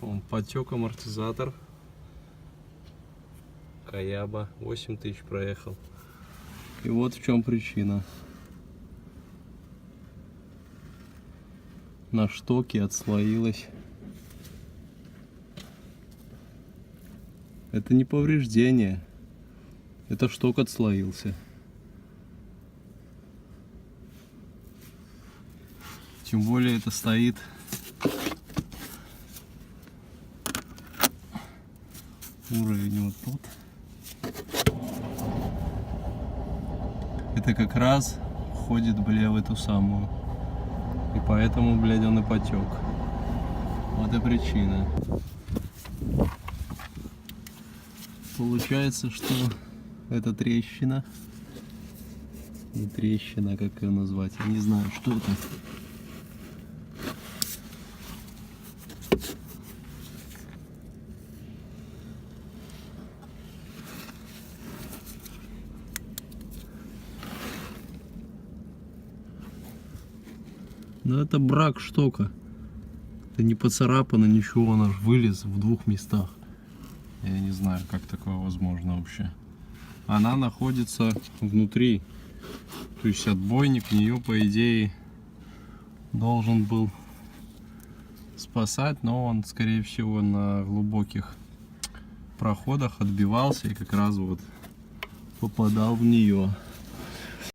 Он потек амортизатор. Каяба 8000 проехал. И вот в чем причина. На штоке отслоилось. Это не повреждение. Это шток отслоился. Тем более это стоит уровень вот тут. Это как раз входит, бля, в эту самую. И поэтому, блядь, он и потек. Вот и причина. Получается, что это трещина. Не трещина, как ее назвать. Я не знаю, что это. Но это брак штока. Это не поцарапано, ничего, он аж вылез в двух местах. Я не знаю, как такое возможно вообще. Она находится внутри. То есть отбойник ее, по идее, должен был спасать, но он, скорее всего, на глубоких проходах отбивался и как раз вот попадал в нее.